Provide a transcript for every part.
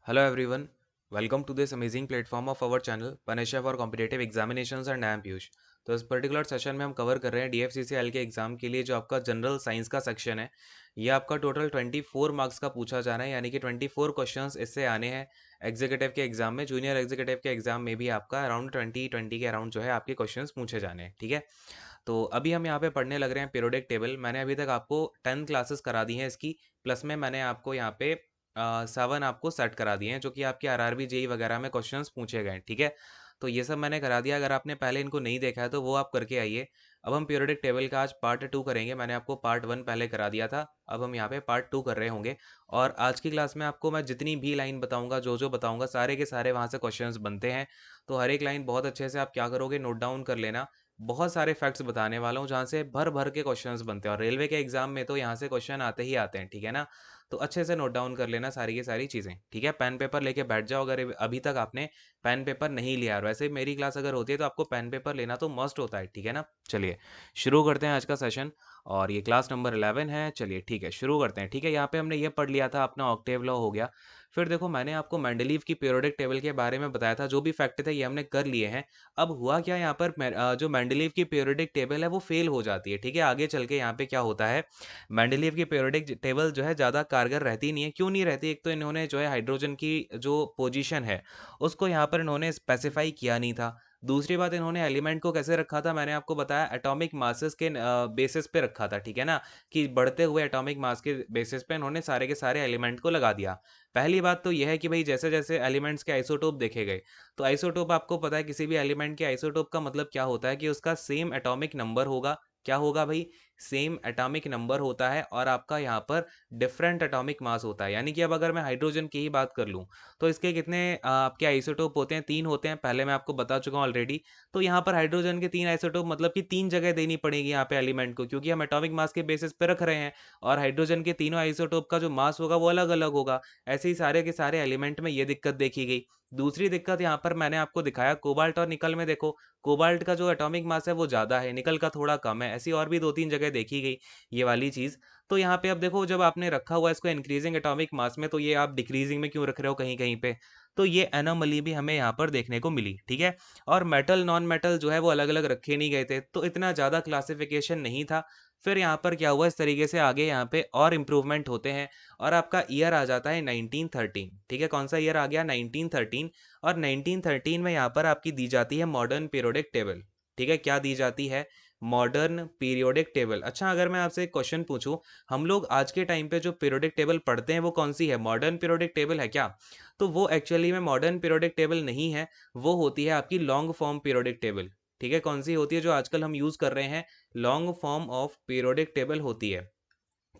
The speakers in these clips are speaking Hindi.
Hello everyone, welcome to this amazing platform of our channel Panisha for Competitive Examinations and I am Piyush. तो इस पर्टिकुलर सेशन में हम कवर कर रहे हैं DFCCL के एग्जाम के लिए जो आपका जनरल साइंस का सेक्शन है। ये आपका टोटल 24 मार्क्स का पूछा जा रहा है, यानी कि 24 क्वेश्चंस इससे आने हैं एग्जीक्यूटिव के एग्जाम में। जूनियर एग्जीक्यूटिव के एग्जाम में भी आपका अराउंड 20 के अराउंड जो है आपके क्वेश्चंस पूछे जाने हैं, ठीक है। तो अभी हम यहाँ पे पढ़ने लग रहे हैं पीरियोडिक टेबल। मैंने अभी तक आपको 10 क्लासेस करा दी हैं इसकी, प्लस में मैंने आपको यहाँ पे 7 आपको सेट करा दिए हैं जो कि आपके आरआरबी जेई वगैरह में क्वेश्चंस पूछे गए हैं, ठीक है। तो ये सब मैंने करा दिया। अगर आपने पहले इनको नहीं देखा है तो वो आप करके आइए। अब हम पीरियोडिक टेबल का आज पार्ट 2 करेंगे। मैंने आपको पार्ट 1 पहले करा दिया था, अब हम यहाँ पे पार्ट 2 कर रहे होंगे। और आज की क्लास में आपको मैं जितनी भी लाइन बताऊंगा, जो जो बताऊंगा, सारे के सारे वहाँ से क्वेश्चंस बनते हैं। तो हर एक लाइन बहुत अच्छे से आप क्या करोगे, नोट डाउन कर लेना। बहुत सारे फैक्ट्स बताने वाला हूँ जहाँ से भर भर के क्वेश्चंस बनते हैं, और रेलवे के एग्जाम में तो यहाँ से क्वेश्चन आते ही आते हैं, ठीक है ना। तो अच्छे से नोट डाउन कर लेना सारी की सारी चीज़ें, ठीक है। पेन पेपर लेके बैठ जाओ अगर अभी तक आपने पेन पेपर नहीं लिया। और वैसे मेरी क्लास अगर होती है तो आपको पेन पेपर लेना तो मस्ट होता है, ठीक है ना। चलिए शुरू करते हैं आज का सेशन। और ये क्लास नंबर 11 है। चलिए ठीक है, शुरू करते हैं। ठीक है, यहाँ पे हमने ये पढ़ लिया था, अपना ऑक्टेव लॉ हो गया। फिर देखो, मैंने आपको मेंडलीव की पीरियोडिक टेबल के बारे में बताया था। जो भी फैक्ट थे ये हमने कर लिए हैं। अब हुआ क्या, यहाँ पर जो मेंडलीव की पीरियोडिक टेबल है वो फेल हो जाती है, ठीक है। आगे चल के यहाँ पे क्या होता है, मेंडलीव की पीरियोडिक टेबल जो है ज़्यादा कारगर रहती नहीं है। क्यों नहीं रहती? एक तो इन्होंने जो है हाइड्रोजन की जो पोजीशन है उसको यहाँ पर इन्होंने स्पेसिफाई किया नहीं था। दूसरी बात, इन्होंने एलिमेंट को कैसे रखा था, मैंने आपको बताया एटॉमिक मासेस के बेसिस पे रखा था, ठीक है ना। कि बढ़ते हुए एटॉमिक मास के बेसिस पे इन्होंने सारे के सारे एलिमेंट को लगा दिया। पहली बात तो यह है कि भाई जैसे जैसे एलिमेंट्स के आइसोटोप देखे गए, तो आइसोटोप आपको पता है किसी भी एलिमेंट के आइसोटोप का मतलब क्या होता है कि उसका सेम एटॉमिक नंबर होगा। क्या होगा भाई? सेम एटॉमिक नंबर होता है, और आपका यहाँ पर डिफरेंट एटॉमिक मास होता है। यानी कि अब अगर मैं हाइड्रोजन की ही बात कर लूँ तो इसके कितने आपके आइसोटोप होते हैं? 3 होते हैं, पहले मैं आपको बता चुका हूँ ऑलरेडी। तो यहाँ पर हाइड्रोजन के 3 आइसोटोप, मतलब कि 3 जगह देनी पड़ेगी यहाँ पे एलिमेंट को, क्योंकि हम एटॉमिक मास के बेसिस पे रख रहे हैं। और हाइड्रोजन के तीनों आइसोटोप का जो मास होगा वो अलग अलग होगा। ऐसे ही सारे के सारे एलिमेंट में ये दिक्कत देखी गई। दूसरी दिक्कत यहाँ पर मैंने आपको दिखाया कोबाल्ट और निकल में। देखो, कोबाल्ट का जो एटॉमिक मास है वो ज़्यादा है, निकल का थोड़ा कम है। ऐसी और भी 2-3 जगह देखी गई ये वाली चीज़। तो यहाँ पे अब देखो, जब आपने रखा हुआ है इसको इंक्रीजिंग एटॉमिक मास में, तो ये आप डिक्रीजिंग में क्यों रख रहे हो कहीं कहीं पे? तो ये एनोमली भी हमें यहाँ पर देखने को मिली, ठीक है। और मेटल नॉन मेटल जो है वो अलग अलग रखे नहीं गए थे, तो इतना ज़्यादा क्लासिफिकेशन नहीं था। फिर यहाँ पर क्या हुआ, इस तरीके से आगे यहाँ पे और इम्प्रूवमेंट होते हैं। और आपका ईयर आ जाता है 1913, ठीक है। कौन सा ईयर आ गया? 1913। और 1913 में यहाँ पर आपकी दी जाती है मॉडर्न पीरियोडिक टेबल, ठीक है। क्या दी जाती है? Modern periodic table. अच्छा, अगर मैं आपसे एक क्वेश्चन पूछूं, हम लोग आज के टाइम पे जो पीरियोडिक टेबल पढ़ते हैं वो कौन सी है? मॉडर्न पीरियोडिक टेबल है क्या? तो वो एक्चुअली में मॉडर्न पीरियोडिक टेबल नहीं है। वो होती है आपकी लॉन्ग फॉर्म पीरियोडिक टेबल, ठीक है। कौन सी होती है जो आजकल हम यूज कर रहे हैं? Long form of periodic table होती है।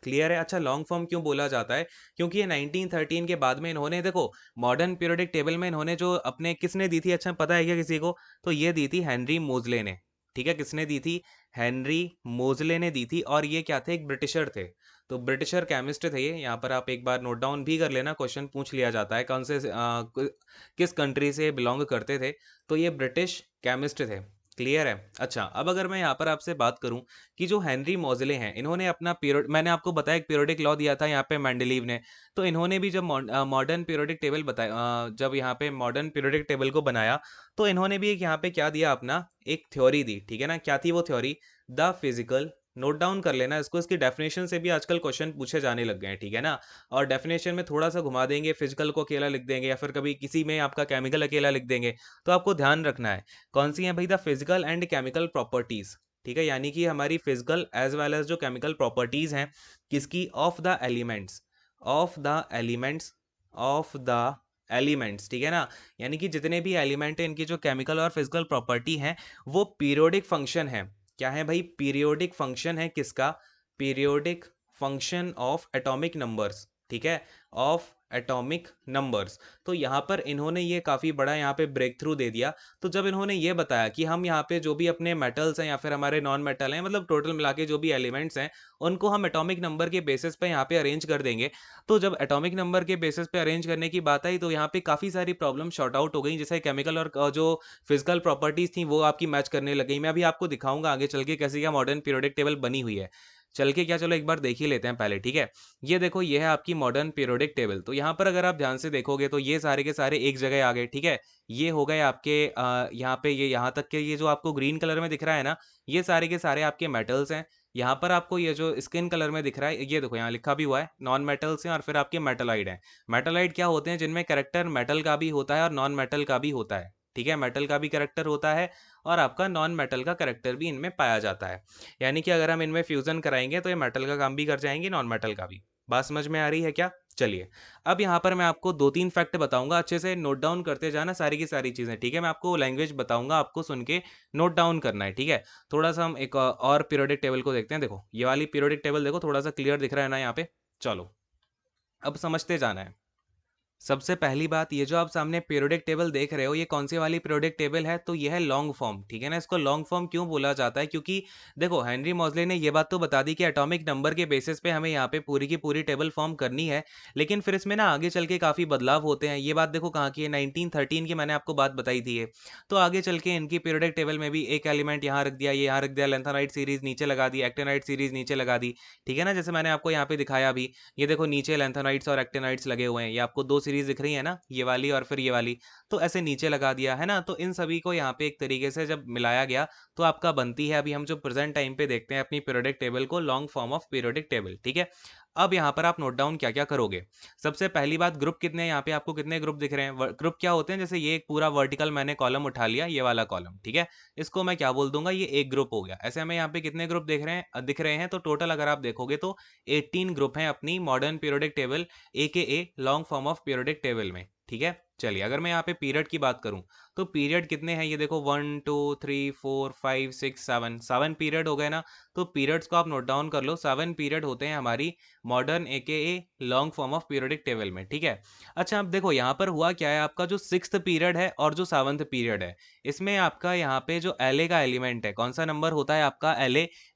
क्लियर है? अच्छा, लॉन्ग फॉर्म क्यों बोला जाता है? क्योंकि ये 1913 के बाद में इन्होंने, देखो, मॉडर्न पीरियोडिक टेबल में इन्होंने जो अपने किसने दी थी, अच्छा पता है क्या किसी को? तो ये दी थी हेनरी मोजले ने, ठीक है। किसने दी थी? हेनरी मोजले ने दी थी। और ये क्या थे? एक ब्रिटिशर थे। तो ब्रिटिशर केमिस्ट थे ये। यहाँ पर आप एक बार नोट डाउन भी कर लेना, क्वेश्चन पूछ लिया जाता है कौन से किस कंट्री से बिलोंग करते थे। तो ये ब्रिटिश केमिस्ट थे। क्लियर है? अच्छा, अब अगर मैं यहाँ पर आपसे बात करूं कि जो हेनरी मोजले हैं, इन्होंने अपना पीरियड, मैंने आपको बताया एक पीरियोडिक लॉ दिया था यहाँ पे मेंडलीव ने। तो इन्होंने भी जब मॉडर्न पीरियोडिक टेबल बताया, जब यहाँ पे मॉडर्न पीरियोडिक टेबल को बनाया, तो इन्होंने भी एक यहाँ पे क्या दिया, अपना एक थ्योरी दी, ठीक है ना। क्या थी वो theory? The physical, note down कर लेना इसको, इसकी डेफिनेशन से भी आजकल क्वेश्चन पूछे जाने लग गए हैं, ठीक है ना। और डेफिनेशन में थोड़ा सा घुमा देंगे, फिजिकल को अकेला लिख देंगे, या फिर कभी किसी में आपका केमिकल अकेला लिख देंगे। तो आपको ध्यान रखना है कौन सी है भाई? The physical and chemical properties, ठीक है। यानी कि हमारी फिजिकल एज वेल एज जो केमिकल प्रॉपर्टीज हैं, किसकी? Of the elements, of the elements, of the elements, ठीक है ना। यानी कि जितने भी एलिमेंट हैं इनकी जो केमिकल और फिजिकल प्रॉपर्टी हैं वो पीरियोडिक फंक्शन है। क्या है भाई? पीरियोडिक फंक्शन है। किसका? Periodic function of atomic numbers, ठीक है, ऑफ एटॉमिक नंबर्स। तो यहाँ पर इन्होंने ये काफ़ी बड़ा यहाँ पे ब्रेक थ्रू दे दिया। तो जब इन्होंने ये बताया कि हम यहाँ पे जो भी अपने मेटल्स हैं या फिर हमारे नॉन मेटल हैं, मतलब टोटल मिला के जो भी एलिमेंट्स हैं, उनको हम एटॉमिक नंबर के बेसिस पे यहाँ पे अरेंज कर देंगे। तो जब एटॉमिक नंबर के बेसिस पे अरेंज करने की बात आई तो यहाँ पे काफ़ी सारी प्रॉब्लम शॉर्ट आउट हो गई, जैसे केमिकल और जो फिजिकल प्रॉपर्टीज थी वो आपकी मैच करने लग गई। मैं अभी आपको दिखाऊंगा आगे चल के कैसे क्या मॉडर्न पीरियोडिक टेबल बनी हुई है। चल के क्या, चलो एक बार देख ही लेते हैं पहले, ठीक है। ये देखो, ये है आपकी मॉडर्न पीरियोडिक टेबल। तो यहाँ पर अगर आप ध्यान से देखोगे तो ये सारे के सारे एक जगह आ गए, ठीक है। ये हो गए आपके यहाँ पे, ये यहाँ तक के, ये जो आपको ग्रीन कलर में दिख रहा है ना, ये सारे के सारे आपके मेटल्स हैं। यहाँ पर आपको ये जो स्किन कलर में दिख रहा है, ये देखो यहाँ लिखा भी हुआ है नॉन मेटल्स हैं, और फिर आपके मेटलाइड हैं। मेटलाइड क्या होते हैं, जिनमें कैरेक्टर मेटल का भी होता है और नॉन मेटल का भी होता है, ठीक है। मेटल का भी कैरेक्टर होता है और आपका नॉन मेटल का कैरेक्टर भी इनमें पाया जाता है। यानी कि अगर हम इनमें फ्यूजन कराएंगे तो ये मेटल का काम भी कर जाएंगे, नॉन मेटल का भी। बात समझ में आ रही है क्या? चलिए, अब यहाँ पर मैं आपको 2-3 फैक्ट बताऊंगा, अच्छे से नोट डाउन करते जाना सारी की सारी चीजें, ठीक है। मैं आपको लैंग्वेज बताऊंगा, आपको सुन के नोट डाउन करना है, ठीक है। थोड़ा सा हम एक और पीरियोडिक टेबल को देखते हैं। देखो ये वाली पीरियोडिक टेबल देखो, थोड़ा सा क्लियर दिख रहा है ना यहाँ पे। चलो, अब समझते जाना है। सबसे पहली बात, ये जो आप सामने पीरियोडिक टेबल देख रहे हो, ये कौन सी वाली पीरियोडिक टेबल है? तो ये है लॉन्ग फॉर्म, ठीक है ना। इसको लॉन्ग फॉर्म क्यों बोला जाता है? क्योंकि देखो, हेनरी मॉजले ने ये बात तो बता दी कि एटॉमिक नंबर के बेसिस पे हमें यहाँ पे पूरी की पूरी टेबल फॉर्म करनी है, लेकिन फिर इसमें ना आगे चल के काफ़ी बदलाव होते हैं। ये बात देखो कहाँ की है, 1913 की मैंने आपको बात बताई थी ये। तो आगे चल के इनकी पीरियोडिक टेबल में भी एक एलिमेंट यहाँ रख दिया, ये यहाँ रख दिया, लेंथेनाइट सीरीज नीचे लगा दी, एक्टिनाइट सीरीज नीचे लगा दी, ठीक है ना। जैसे मैंने आपको यहाँ पे दिखाया अभी, ये देखो नीचे लैंथेनाइट्स और एक्टिनाइट्स लगे हुए हैं। ये आपको दो सीरीज दिख रही है ना, ये वाली और फिर ये वाली। तो ऐसे नीचे लगा दिया है ना। तो इन सभी को यहाँ पे एक तरीके से जब मिलाया गया तो आपका बनती है, अभी हम जो प्रेजेंट टाइम पे देखते हैं अपनी पीरियोडिक टेबल को, long form of periodic table, ठीक है। अब यहाँ पर आप नोट डाउन क्या क्या करोगे। सबसे पहली बात, ग्रुप कितने हैं यहाँ पे, आपको कितने ग्रुप दिख रहे हैं? ग्रुप क्या होते हैं, जैसे ये एक पूरा वर्टिकल मैंने कॉलम उठा लिया, ये वाला कॉलम, ठीक है। इसको मैं क्या बोल दूंगा, ये एक ग्रुप हो गया। ऐसे हमें यहाँ पे कितने ग्रुप दिख रहे हैं? तो टोटल अगर आप देखोगे तो 18 ग्रुप हैं अपनी modern periodic table a long form of periodic table में, ठीक है। चलिए, अगर मैं यहाँ पे पीरियड की बात करूं तो पीरियड कितने हैं, ये देखो 1 2 3 4 5 6 7 पीरियड हो गए ना। तो पीरियड्स को आप नोट डाउन कर लो, 7 पीरियड होते हैं हमारी modern a long form of periodic table में, ठीक है। अच्छा, अब देखो यहाँ पर हुआ क्या है, आपका जो 6th पीरियड है और जो 7th पीरियड है, इसमें आपका यहाँ पे जो एल का एलिमेंट है, कौन सा नंबर होता है आपका?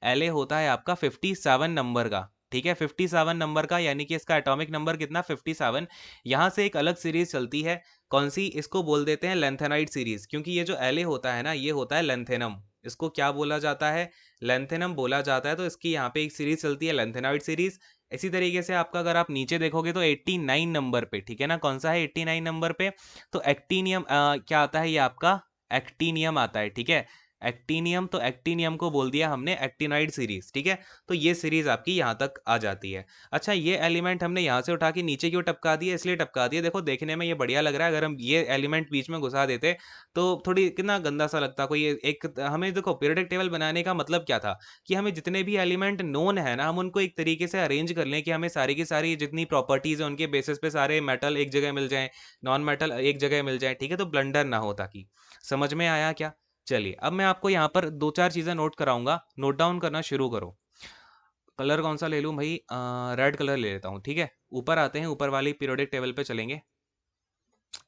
एल होता है आपका 57 नंबर का, ठीक है। 57 नंबर का, यानी कि इसका एटॉमिक नंबर कितना? 57। यहाँ से एक अलग सीरीज चलती है, कौन सी? इसको बोल देते हैं लेंथेनाइट सीरीज, क्योंकि ये जो एले होता है ना, ये होता है लेंथेनम। इसको क्या बोला जाता है? लेंथेनम बोला जाता है। तो इसकी यहाँ पे एक सीरीज चलती है, लेंथेनाइट सीरीज। इसी तरीके से आपका अगर आप नीचे देखोगे तो 89 नंबर पे, ठीक है ना, कौन सा है 89 नंबर पे? तो एक्टीनियम क्या आता है, ये आपका एक्टीनियम आता है, ठीक है। एक्टीनियम, तो एक्टीनियम को बोल दिया हमने एक्टिनाइड सीरीज, ठीक है। तो ये सीरीज आपकी यहाँ तक आ जाती है। अच्छा, ये एलिमेंट हमने यहाँ से उठा के नीचे क्यों टपका दिए? इसलिए टपका दिए, देखो देखने में ये बढ़िया लग रहा है। अगर हम ये एलिमेंट बीच में घुसा देते तो थोड़ी कितना गंदा सा लगता कोई एक। हमें देखो, पीरियोडिक टेबल बनाने का मतलब क्या था कि हमें जितने भी एलिमेंट नोन है ना, हम उनको एक तरीके से अरेंज कर लें कि हमें सारी की सारी जितनी प्रॉपर्टीज है उनके बेसिस पे सारे मेटल एक जगह मिल जाएं, नॉन मेटल एक जगह मिल जाए, ठीक है। तो ब्लंडर ना हो, ताकि। समझ में आया क्या? चलिए, अब मैं आपको यहाँ पर दो चार चीज़ें नोट कराऊंगा, नोट डाउन करना शुरू करो। कलर कौन सा ले लूँ भाई? रेड कलर ले लेता हूँ, ठीक है। ऊपर आते हैं, ऊपर वाली पीरियोडिक टेबल पे चलेंगे।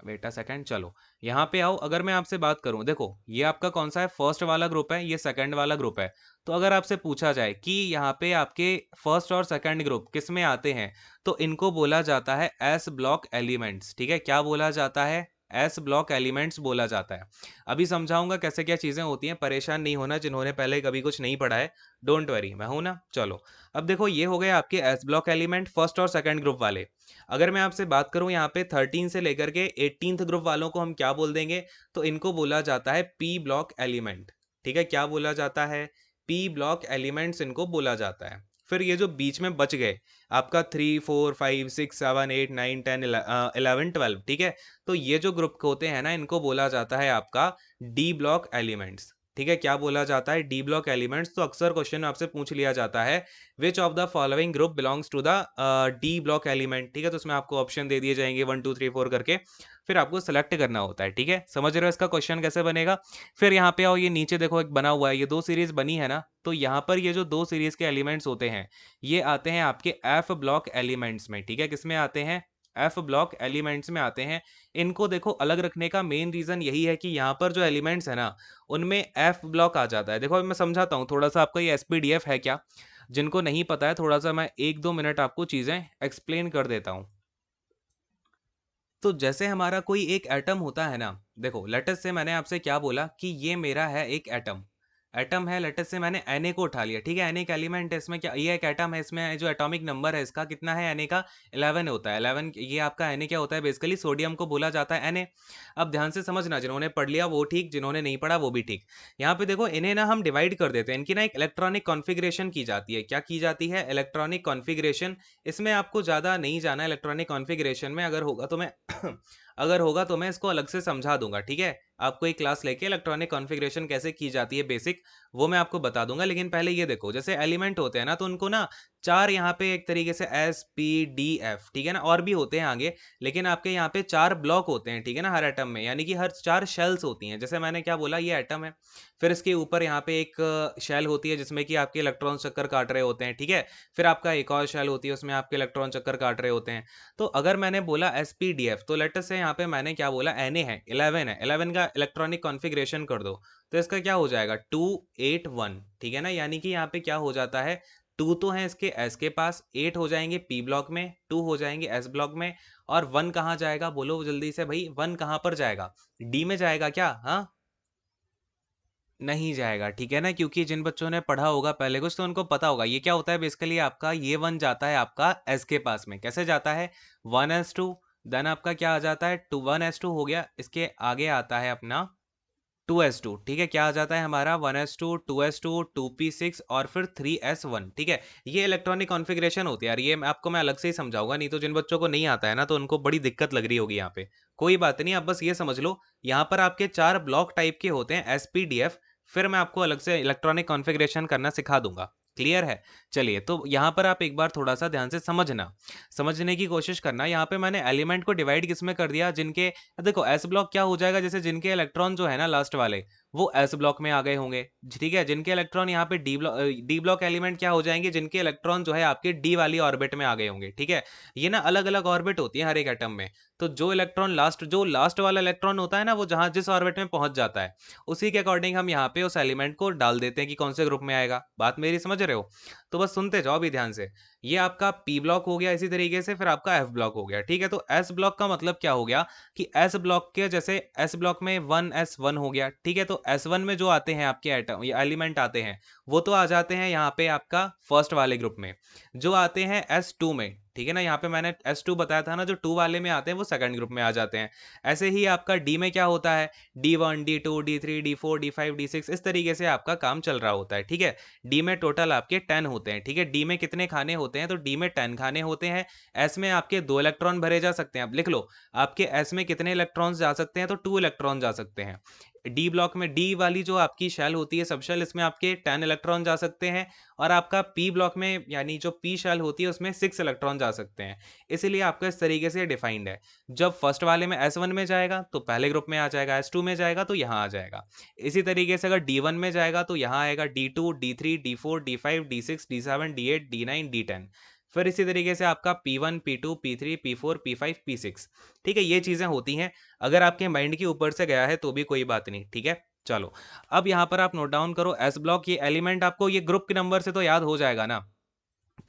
वेट अ सेकंड, चलो यहाँ पे आओ। अगर मैं आपसे बात करूं, देखो ये आपका कौन सा है? फर्स्ट वाला ग्रुप है, ये सेकंड वाला ग्रुप है। तो अगर आपसे पूछा जाए कि यहाँ पे आपके फर्स्ट और सेकंड ग्रुप किस में आते हैं, तो इनको बोला जाता है एस ब्लॉक एलिमेंट्स, ठीक है। क्या बोला जाता है? एस ब्लॉक एलिमेंट्स बोला जाता है। अभी समझाऊंगा कैसे क्या चीजें होती हैं, परेशान नहीं होना जिन्होंने पहले कभी कुछ नहीं पढ़ा है। डोंट वरी, मैं हूं ना। चलो, अब देखो ये हो गए आपके एस ब्लॉक एलिमेंट, फर्स्ट और सेकंड ग्रुप वाले। अगर मैं आपसे बात करूं यहाँ पे 13 से लेकर के 18th ग्रुप वालों को हम क्या बोल देंगे? तो इनको बोला जाता है पी ब्लॉक एलिमेंट, ठीक है। क्या बोला जाता है? पी ब्लॉक एलिमेंट्स इनको बोला जाता है। फिर ये जो बीच में बच गए आपका 3 4 5 6 7 8 9 10 11 12, ठीक है। तो ये जो ग्रुप होते हैं ना, इनको बोला जाता है आपका डी ब्लॉक एलिमेंट्स, ठीक है। क्या बोला जाता है? D block elements. तो अक्सर क्वेश्चन आपसे पूछ लिया जाता है, which of the following group belongs to the D block element, ठीक है। तो उसमें आपको ऑप्शन दे दिए जाएंगे 1 2 3 4 करके, फिर आपको सेलेक्ट करना होता है, ठीक है। समझ रहे हो इसका क्वेश्चन कैसे बनेगा? फिर यहाँ पे आओ, ये नीचे देखो एक बना हुआ है, ये दो सीरीज बनी है ना। तो यहाँ पर ये जो दो सीरीज के एलिमेंट्स होते हैं, ये आते हैं आपके एफ ब्लॉक एलिमेंट्स में, ठीक है। किसमें आते हैं? एफ ब्लॉक एलिमेंट्स में आते हैं। इनको देखो अलग रखने का मेन रीजन यही है कि यहाँ पर जो एलिमेंट्स है ना, उनमें एफ ब्लॉक आ जाता है। देखो अभी मैं समझाता हूँ थोड़ा सा, आपका ये एसपीडीएफ है क्या? जिनको नहीं पता है, थोड़ा सा मैं 1-2 मिनट आपको चीजें एक्सप्लेन कर देता हूँ। तो जैसे हमारा कोई एक एटम होता है ना, देखो लेट अस से मैंने आपसे क्या बोला कि ये मेरा है एक एटम। एटम है, लेट अस से मैंने Na को उठा लिया, ठीक है, Na एक एलिमेंट है, इसमें क्या ये एक एटम है, इसमें जो एटॉमिक नंबर है इसका कितना है, Na का 11 होता है, 11 ये आपका Na क्या होता है, बेसिकली सोडियम को बोला जाता है Na। अब ध्यान से समझना, जिन्होंने पढ़ लिया वो ठीक, जिन्होंने नहीं पढ़ा वो भी ठीक। यहाँ पे देखो इन्हें ना हम डिवाइड कर देते हैं, इनकी ना एक इलेक्ट्रॉनिक कॉन्फ़िगरेशन की जाती है। क्या की जाती है? Electronic configuration. इसमें आपको ज़्यादा नहीं जाना इलेक्ट्रॉनिक कॉन्फ़िगरेशन में, अगर होगा तो मैं अगर होगा तो मैं इसको अलग से समझा दूंगा, ठीक है। आपको एक क्लास लेके इलेक्ट्रॉनिक कॉन्फ़िगरेशन कैसे की जाती है बेसिक, वो मैं आपको बता दूंगा। लेकिन पहले ये देखो, जैसे एलिमेंट होते हैं ना, तो उनको ना चार यहाँ पे एक तरीके से एस पी डी एफ, ठीक है ना, और भी होते हैं आगे, लेकिन आपके यहाँ पे चार ब्लॉक होते हैं, ठीक है ना, हर एटम में, यानी कि हर चार शेल्स होती हैं। जैसे मैंने क्या बोला, ये एटम है, फिर इसके ऊपर यहाँ पे एक शेल होती है जिसमें कि आपके इलेक्ट्रॉन चक्कर काट रहे होते हैं, ठीक है। फिर आपका एक और शेल होती है, उसमें आपके इलेक्ट्रॉन चक्कर काट रहे होते हैं। तो अगर मैंने बोला एस पी डी एफ, तो लेट अस से यहाँ पे मैंने क्या बोला, एन ए है, 11 है, 11 का इलेक्ट्रॉनिक कॉन्फ़िगरेशन कर दो, तो इसका क्या हो जाएगा, 281, ठीक है ना। यानी कि यहाँ पे क्या हो जाता है, 2 तो है इसके एस के पास, 8 हो जाएंगे पी ब्लॉक में, 2 हो जाएंगे एस ब्लॉक में, और 1 कहाँ जाएगा, बोलो जल्दी से भाई, 1 कहाँ पर जाएगा, डी में जाएगा क्या, हाँ, नहीं जाएगा, ठीक है ना, क्योंकि जिन बच्चों ने पढ़ा होगा पहले कुछ तो उनको पता होगा ये क्या होता है। बेसिकली आपका ये 1 जाता है आपका एस के पास में, कैसे जाता है, 1s2, देन आपका क्या आ जाता है, 1s2 हो गया, इसके आगे आता है अपना 2s2, ठीक है, क्या आ जाता है हमारा, 1s2, 2s2, 2p6 और फिर 3s1, ठीक है। ये इलेक्ट्रॉनिक कॉन्फ़िगरेशन होती है यार, ये मैं अलग से ही समझाऊंगा, नहीं तो जिन बच्चों को नहीं आता है ना, तो उनको बड़ी दिक्कत लग रही होगी यहाँ पे। कोई बात नहीं, आप बस ये समझ लो, यहाँ पर आपके चार ब्लॉक टाइप के होते हैं, एसपीडीएफ। फिर मैं आपको अलग से इलेक्ट्रॉनिक कॉन्फ़िगरेशन करना सिखा दूंगा, क्लियर है। चलिए, तो यहाँ पर आप एक बार थोड़ा सा ध्यान से समझना, समझने की कोशिश करना। यहाँ पे मैंने एलिमेंट को डिवाइड किस में कर दिया, जिनके, देखो एस ब्लॉक क्या हो जाएगा, जैसे जिनके इलेक्ट्रॉन जो है ना लास्ट वाले, वो एस ब्लॉक में आ गए होंगे, ठीक है। जिनके इलेक्ट्रॉन यहाँ पे डी ब्लॉक एलिमेंट क्या हो जाएंगे, जिनके इलेक्ट्रॉन जो है आपके डी वाली ऑर्बिट में आ गए होंगे, ठीक है। ये ना अलग अलग ऑर्बिट होती है हर एक एटम में, तो जो लास्ट वाला इलेक्ट्रॉन होता है ना, वो जहां जिस ऑर्बिट में पहुंच जाता है, उसी के अकॉर्डिंग हम यहाँ पे उस एलिमेंट को डाल देते हैं कि कौन से ग्रुप में आएगा। बात मेरी समझ रहे हो? तो बस सुनते जाओ भी ध्यान से। ये आपका पी ब्लॉक हो गया, इसी तरीके से फिर आपका एफ ब्लॉक हो गया, ठीक है। तो एस ब्लॉक का मतलब क्या हो गया, कि एस ब्लॉक के जैसे एस ब्लॉक में 1s1 हो गया, ठीक है। तो S1 में जो आते हैं आपके एटम, ये एलिमेंट आते हैं, वो तो आ जाते हैं यहाँ पे आपका फर्स्ट वाले ग्रुप में। जो आते हैं S2 में, ठीक है ना, यहाँ पे मैंने S2 बताया था ना, जो 2 वाले में आते हैं वो सेकंड ग्रुप में आ जाते हैं। ऐसे ही आपका डी में क्या होता है, D1 D2 D3 D4 D5 D6, इस तरीके से आपका काम चल रहा होता है, ठीक है। डी में टोटल आपके 10 होते हैं, ठीक है। डी में कितने खाने होते हैं, तो डी में 10 खाने होते हैं। एस में आपके 2 इलेक्ट्रॉन भरे जा सकते हैं, आप लिख लो, आपके एस में कितने इलेक्ट्रॉन्स जा सकते हैं, तो 2 इलेक्ट्रॉन जा सकते हैं। डी ब्लॉक में, डी वाली जो आपकी शेल होती है सब शेल, इसमें आपके 10 इलेक्ट्रॉन जा सकते हैं। और आपका पी ब्लॉक में, यानी जो पी शेल होती है, उसमें 6 इलेक्ट्रॉन जा सकते हैं। इसीलिए आपका इस तरीके से डिफाइंड है। जब फर्स्ट वाले में S1 में जाएगा तो पहले ग्रुप में आ जाएगा, S2 में जाएगा तो यहाँ आ जाएगा। इसी तरीके से अगर D1 में जाएगा तो यहाँ आएगा D2 D3 D4 D5 D6 D7 D8 D9 D10। फिर इसी तरीके से आपका P1 P2 P3 P4 P5 P6, ठीक है। ये चीजें होती हैं, अगर आपके माइंड के ऊपर से गया है तो भी कोई बात नहीं, ठीक है। चलो, अब यहाँ पर आप नोट डाउन करो, एस ब्लॉक, ये एलिमेंट आपको ये ग्रुप के नंबर से तो याद हो जाएगा ना,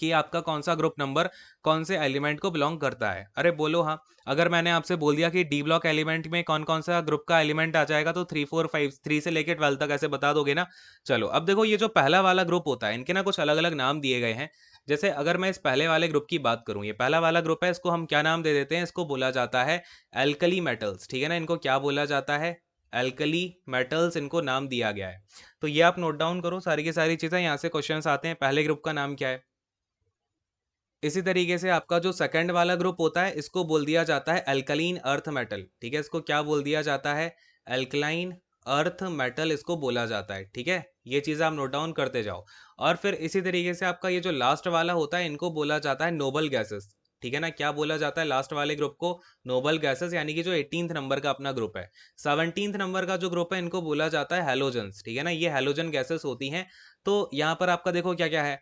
कि आपका कौन सा ग्रुप नंबर कौन से एलिमेंट को बिलोंग करता है। अरे बोलो हाँ। अगर मैंने आपसे बोल दिया कि डी ब्लॉक एलिमेंट में कौन कौन सा ग्रुप का एलिमेंट आ जाएगा, तो 3 4 5 3 से लेकर 12 तक ऐसे बता दोगे ना। चलो, अब देखो, ये जो पहला वाला ग्रुप होता है, इनके ना कुछ अलग अलग नाम दिए गए हैं। जैसे अगर मैं इस पहले वाले ग्रुप की बात करूं, ये पहला वाला ग्रुप है, इसको हम क्या नाम दे देते हैं, इसको बोला जाता है एल्कली मेटल्स, ठीक है ना। इनको क्या बोला जाता है, एल्कली मेटल्स, इनको नाम दिया गया है। तो ये आप नोट डाउन करो, सारी की सारी चीजें, यहाँ से क्वेश्चंस आते हैं। पहले ग्रुप का नाम क्या है। इसी तरीके से आपका जो सेकंड वाला ग्रुप होता है, इसको बोल दिया जाता है अल्कलीन अर्थ मेटल, ठीक है। इसको क्या बोल दिया जाता है, अल्कलाइन अर्थ मेटल इसको बोला जाता है, ठीक है। ये चीज़ आप नोट डाउन करते जाओ। और फिर इसी तरीके से आपका ये जो लास्ट वाला होता है, इनको बोला जाता है नोबल गैसेस, ठीक है ना। क्या बोला जाता है लास्ट वाले ग्रुप को, नोबल गैसेस, यानी कि जो 18th नंबर का अपना ग्रुप है। 17th नंबर का जो ग्रुप है, इनको बोला जाता है हेलोजन्स, ठीक है ना। ये हेलोजन गैसेस होती हैं। तो यहाँ पर आपका देखो क्या क्या है,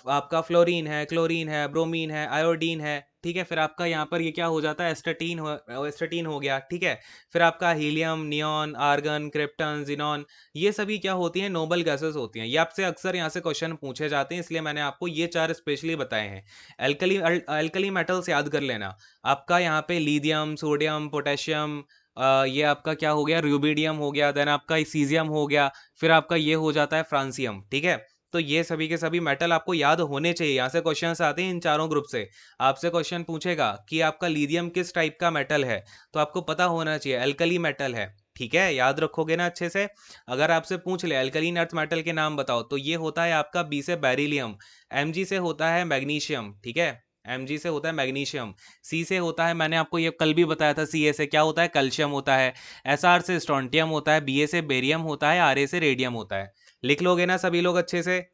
आपका फ्लोरीन है, क्लोरीन है, ब्रोमीन है, आयोडीन है, ठीक है। फिर आपका यहाँ पर ये क्या हो जाता है, एस्टेटीन हो गया, ठीक है। फिर आपका helium, neon, argon, krypton, xenon, ये सभी क्या होती हैं, नोबल गैसेस होती हैं। ये आपसे अक्सर यहाँ से क्वेश्चन पूछे जाते हैं, इसलिए मैंने आपको ये चार स्पेशली बताए हैं। एल्कली एल्कली मेटल्स याद कर लेना, आपका यहाँ पे लिथियम, सोडियम, पोटेशियम, ये आपका क्या हो गया, रूबिडियम हो गया, देन आपका सीजियम हो गया, फिर आपका ये हो जाता है फ्रांसियम, ठीक है। तो ये सभी के सभी मेटल आपको याद होने चाहिए, यहाँ से क्वेश्चंस आते हैं इन चारों ग्रुप से। आपसे क्वेश्चन पूछेगा कि आपका लिथियम किस टाइप का मेटल है, तो आपको पता होना चाहिए अल्कली मेटल है, ठीक है, याद रखोगे ना अच्छे से। अगर आपसे पूछ ले अल्कलीन अर्थ मेटल के नाम बताओ, तो ये होता है आपका बी से बेरिलियम, एम जी से होता है मैग्नीशियम, ठीक है, एम जी से होता है मैग्नीशियम, सी से होता है, मैंने आपको ये कल भी बताया था, सी ए से क्या होता है, कैल्शियम होता है, एस आर से स्ट्रोंटियम होता है, बी ए से बेरियम होता है, आर ए से रेडियम होता है। लिख लोगे ना सभी लोग अच्छे से?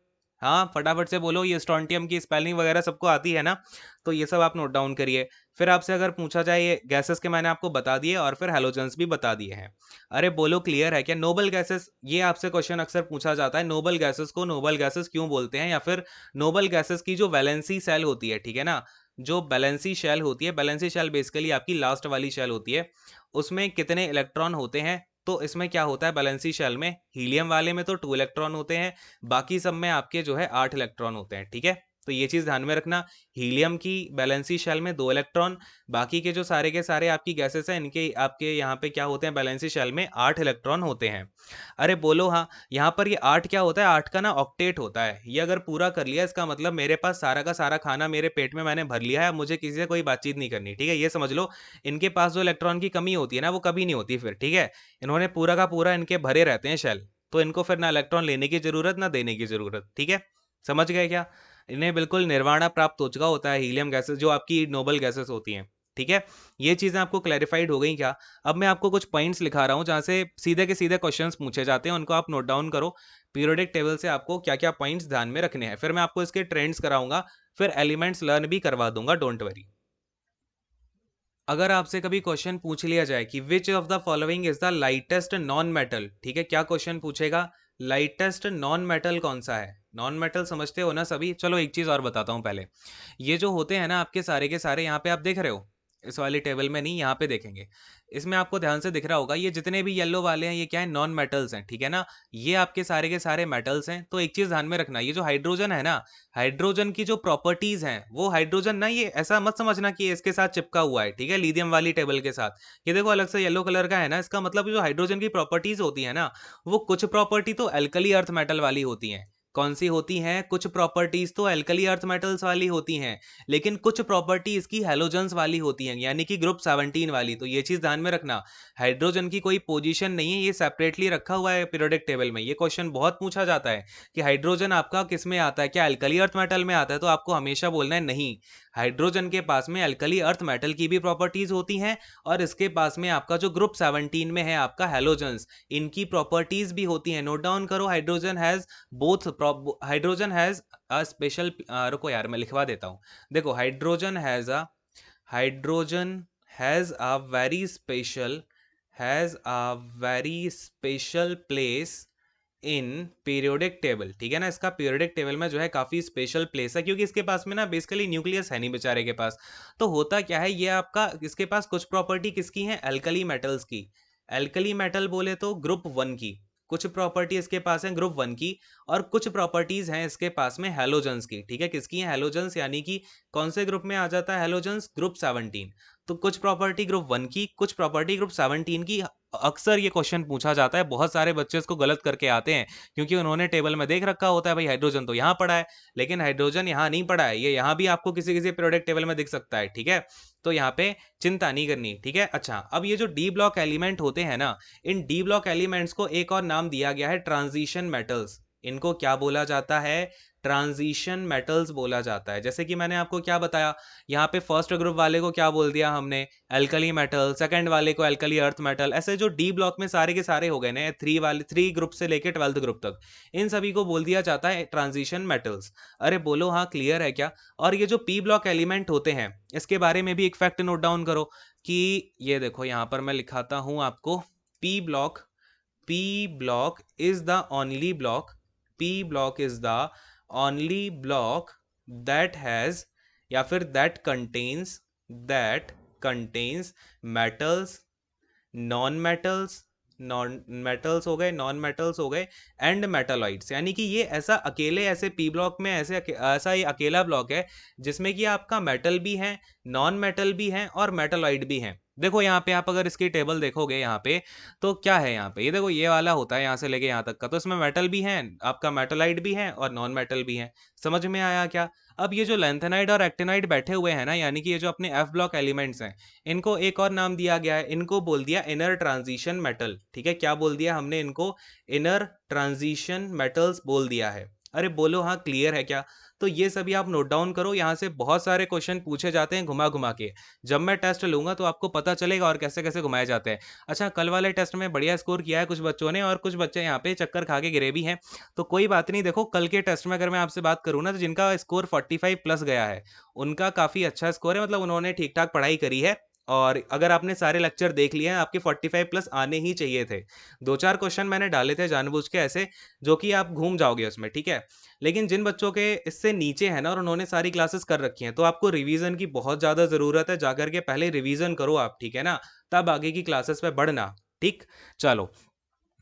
हाँ, फटाफट से बोलो, ये स्ट्रोंटियम की स्पेलिंग वगैरह सबको आती है ना? तो ये सब आप नोट डाउन करिए। फिर आपसे अगर पूछा जाए, ये गैसेस के मैंने आपको बता दिए और फिर हैलोजेंस भी बता दिए हैं। अरे बोलो क्लियर है क्या? नोबल गैसेस, ये आपसे क्वेश्चन अक्सर पूछा जाता है, नोबल गैसेस को नोबल गैसेस क्यों बोलते हैं, या फिर नोबल गैसेस की जो वैलेंसी सेल होती है, ठीक है ना, जो बैलेंसी शेल होती है, बैलेंसी शेल बेसिकली आपकी लास्ट वाली शेल होती है, उसमें कितने इलेक्ट्रॉन होते हैं? तो इसमें क्या होता है बैलेंसी शेल में, हीलियम वाले में तो 2 इलेक्ट्रॉन होते हैं, बाकी सब में आपके जो है 8 इलेक्ट्रॉन होते हैं, ठीक है। तो ये चीज ध्यान में रखना, हीलियम की बैलेंसी शेल में 2 इलेक्ट्रॉन, बाकी के जो सारे के सारे आपकी गैसेस हैं, इनके आपके यहाँ पे क्या होते हैं, बैलेंसी शेल में 8 इलेक्ट्रॉन होते हैं। अरे बोलो हाँ, यहाँ पर ये 8 क्या होता है, 8 का ना ऑक्टेट होता है, ये अगर पूरा कर लिया इसका मतलब मेरे पास सारा का सारा खाना मेरे पेट में मैंने भर लिया है, अब मुझे किसी से कोई बातचीत नहीं करनी, ठीक है, ये समझ लो। इनके पास जो इलेक्ट्रॉन की कमी होती है ना, वो कभी नहीं होती फिर, ठीक है। इन्होंने पूरा का पूरा इनके भरे रहते हैं शेल, तो इनको फिर ना इलेक्ट्रॉन लेने की जरूरत ना देने की जरूरत, ठीक है। समझ गए क्या? इन्हें बिल्कुल निर्वाणा प्राप्त हो चुका होता है हीलियम गैसेस, जो आपकी नोबल गैसेस होती हैं, ठीक है। ये चीजें आपको क्लैरिफाइड हो गई क्या? अब मैं आपको कुछ पॉइंट्स लिखा रहा हूं जहां से सीधे के सीधे क्वेश्चंस पूछे जाते हैं, उनको आप नोट डाउन करो। पीरियोडिक टेबल से आपको क्या क्या पॉइंट्स ध्यान में रखने हैं, फिर मैं आपको इसके ट्रेंड्स कराऊंगा, फिर एलिमेंट्स लर्न भी करवा दूंगा, डोंट वरी। अगर आपसे कभी क्वेश्चन पूछ लिया जाए कि विच of the following is the lightest non metal, ठीक है, क्या क्वेश्चन पूछेगा, लाइटेस्ट नॉन मेटल कौन सा है? नॉन मेटल समझते हो ना सभी? चलो एक चीज और बताता हूं पहले। ये जो होते हैं ना आपके सारे के सारे, यहाँ पे आप देख रहे हो, इस वाली टेबल में नहीं, यहाँ पे देखेंगे, इसमें आपको ध्यान से दिख रहा होगा, ये जितने भी येलो वाले हैं ये क्या है, नॉन मेटल्स हैं, ठीक है ना। ये आपके सारे के सारे मेटल्स हैं। तो एक चीज ध्यान में रखना, ये जो हाइड्रोजन है ना, हाइड्रोजन की जो प्रॉपर्टीज हैं, वो हाइड्रोजन ना, ये ऐसा मत समझना कि इसके साथ चिपका हुआ है, ठीक है, लिथियम वाली टेबल के साथ। ये देखो अलग से येलो कलर का है ना, इसका मतलब जो हाइड्रोजन की प्रॉपर्टीज होती है ना, वो कुछ प्रॉपर्टी तो अल्कली अर्थ मेटल वाली होती हैं। कौन सी होती हैं? कुछ प्रॉपर्टीज तो अल्कली अर्थ मेटल्स वाली होती हैं, लेकिन कुछ प्रॉपर्टी इसकी हैलोजेंस वाली होती हैं, यानी कि ग्रुप 17 वाली। तो ये चीज ध्यान में रखना, हाइड्रोजन की कोई पोजीशन नहीं है, ये सेपरेटली रखा हुआ है पीरियोडिक टेबल में। ये क्वेश्चन बहुत पूछा जाता है कि हाइड्रोजन आपका किस में आता है, क्या अल्कली अर्थ मेटल में आता है? तो आपको हमेशा बोलना है नहीं, हाइड्रोजन के पास में अल्कली अर्थ मेटल की भी प्रॉपर्टीज होती हैं, और इसके पास में आपका जो ग्रुप 17 में है आपका हैलोजेंस, इनकी प्रॉपर्टीज भी होती हैं। नोट डाउन करो, hydrogen has both, hydrogen has a special, रुको यार मैं लिखवा देता हूँ। देखो, hydrogen has a very special, place in periodic table, ठीक है ना। इसका पीरियोडिक टेबल में जो है काफी स्पेशल प्लेस है, क्योंकि इसके पास में ना बेसिकली न्यूक्लियस है नहीं बेचारे के पास। तो होता क्या है, ये आपका इसके पास कुछ प्रॉपर्टी किसकी है, अल्कली मेटल्स की। अल्कली मेटल बोले तो ग्रुप 1 की कुछ प्रॉपर्टी इसके पास है, ग्रुप 1 की, और कुछ प्रॉपर्टीज हैं इसके पास में हैलोजेंस की, ठीक है। किसकी है? हैलोजेंस, यानी कि कौन से ग्रुप में आ जाता है हैलोजेंस? ग्रुप 17। तो कुछ प्रॉपर्टी ग्रुप 1 की, कुछ प्रॉपर्टी ग्रुप 17 की। अक्सर ये क्वेश्चन पूछा जाता है, बहुत सारे बच्चे इसको गलत करके आते हैं, क्योंकि उन्होंने टेबल में देख रखा होता है भाई हाइड्रोजन तो यहाँ पड़ा है, लेकिन हाइड्रोजन यहाँ नहीं पड़ा है, ये यहाँ भी आपको किसी किसी पीरियोडिक टेबल में दिख सकता है, ठीक है। तो यहाँ पे चिंता नहीं करनी, ठीक है। अच्छा, अब ये जो डी ब्लॉक एलिमेंट होते हैं ना, इन डी ब्लॉक एलिमेंट्स को एक और नाम दिया गया है ट्रांजिशन मेटल्स। इनको क्या बोला जाता है? ट्रांजिशन मेटल्स बोला जाता है। जैसे कि मैंने आपको क्या बताया, यहाँ पे फर्स्ट ग्रुप वाले को क्या बोल दिया हमने, अल्कली मेटल, सेकंड वाले को अल्कली अर्थ मेटल, ऐसे जो डी ब्लॉक में सारे के सारे हो गए ना, 3 ग्रुप से लेके 12th ग्रुप तक, इन सभी को बोल दिया जाता है ट्रांजिशन मेटल्स। अरे बोलो हाँ, क्लियर है क्या? और ये जो पी ब्लॉक एलिमेंट होते हैं, इसके बारे में भी एक फैक्ट नोट डाउन करो कि ये देखो यहाँ पर मैं लिखाता हूं आपको, P block, P block is the only block, P block is the only block that has, या फिर that contains metals, non metals, non metals हो गए, नॉन मेटल्स हो गए, एंड मेटालॉइड्स। यानी कि ये ऐसा अकेले, ऐसे पी ब्लॉक में ऐसा ये अकेला ब्लॉक है जिसमें कि आपका मेटल भी है, नॉन मेटल भी है और मेटालॉइड भी है। देखो यहाँ पे आप अगर इसकी टेबल देखोगे यहाँ पे, तो क्या है यहाँ पे, ये देखो ये वाला होता है यहाँ से लेके यहाँ तक का, तो इसमें मेटल भी है, आपका मेटलाइट भी है और नॉन मेटल भी है। समझ में आया क्या? अब ये जो लेंथेनाइड और एक्टिनाइड बैठे हुए हैं ना, यानी कि ये जो अपने एफ ब्लॉक एलिमेंट्स हैं, इनको एक और नाम दिया गया है, इनको बोल दिया इनर ट्रांजिशन मेटल। ठीक है, क्या बोल दिया हमने इनको? इनर ट्रांजिशन मेटल्स बोल दिया है। अरे बोलो हाँ, क्लियर है क्या? तो ये सभी आप नोट डाउन करो, यहाँ से बहुत सारे क्वेश्चन पूछे जाते हैं घुमा घुमा के। जब मैं टेस्ट लूंगा तो आपको पता चलेगा और कैसे कैसे घुमाए जाते हैं। अच्छा, कल वाले टेस्ट में बढ़िया स्कोर किया है कुछ बच्चों ने, और कुछ बच्चे यहाँ पे चक्कर खा के गिरे भी हैं। तो कोई बात नहीं, देखो कल के टेस्ट में अगर मैं आपसे बात करूँ ना, तो जिनका स्कोर 45 प्लस गया है, उनका काफ़ी अच्छा स्कोर है, मतलब उन्होंने ठीक ठाक पढ़ाई करी है। और अगर आपने सारे लेक्चर देख लिए हैं, आपके 45 प्लस आने ही चाहिए थे। दो चार क्वेश्चन मैंने डाले थे जानबूझ के ऐसे, जो कि आप घूम जाओगे उसमें, ठीक है। लेकिन जिन बच्चों के इससे नीचे है ना, और उन्होंने सारी क्लासेस कर रखी हैं, तो आपको रिवीजन की बहुत ज़्यादा ज़रूरत है। जाकर के पहले रिवीजन करो आप, ठीक है ना, तब आगे की क्लासेस पे बढ़ना। ठीक, चलो।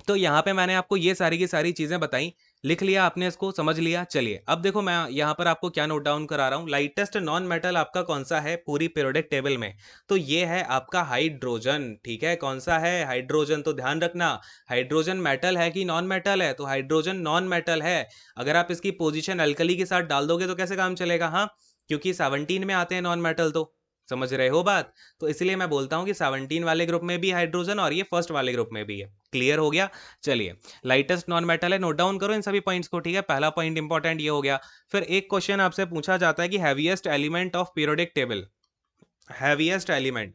तो यहाँ पे मैंने आपको ये सारी की सारी चीज़ें बताई, लिख लिया आपने, इसको समझ लिया। चलिए अब देखो मैं यहाँ पर आपको क्या नोट डाउन करा रहा हूँ। लाइटेस्ट नॉन मेटल आपका कौन सा है पूरी पीरियोडिक टेबल में? तो ये है आपका हाइड्रोजन। ठीक है, कौन सा है? हाइड्रोजन। तो ध्यान रखना, हाइड्रोजन मेटल है कि नॉन मेटल है? तो हाइड्रोजन नॉन मेटल है। अगर आप इसकी पोजीशन अल्कली के साथ डाल दोगे तो कैसे काम चलेगा? हाँ, क्योंकि 17 में आते हैं नॉन मेटल, तो समझ रहे हो बात? तो इसलिए मैं बोलता हूँ कि 17 वाले ग्रुप में भी हाइड्रोजन और ये फर्स्ट वाले ग्रुप में भी है। क्लियर हो गया? चलिए, लाइटेस्ट नॉन मेटल है, नोट डाउन करो इन सभी पॉइंट्स को। ठीक है, पहला पॉइंट इंपॉर्टेंट ये हो गया। फिर एक क्वेश्चन आपसे पूछा जाता है कि heaviest element of periodic table. Heaviest element,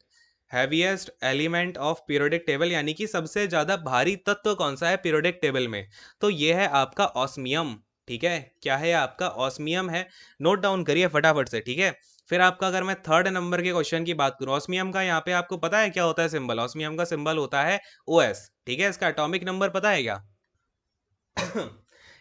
heaviest element of periodic table, यानी कि सबसे ज्यादा भारी तत्व कौन सा है पीरियोडिक टेबल में? तो ये है आपका ऑस्मियम। ठीक है, क्या है? आपका ऑस्मियम है। नोट डाउन करिए फटाफट से, ठीक है। फिर आपका अगर मैं थर्ड नंबर के क्वेश्चन की बात करूं, ऑस्मियम का यहाँ पे आपको पता है क्या होता है सिंबल? ऑस्मियम का सिंबल होता है OS। ठीक है, इसका एटॉमिक नंबर पता है क्या?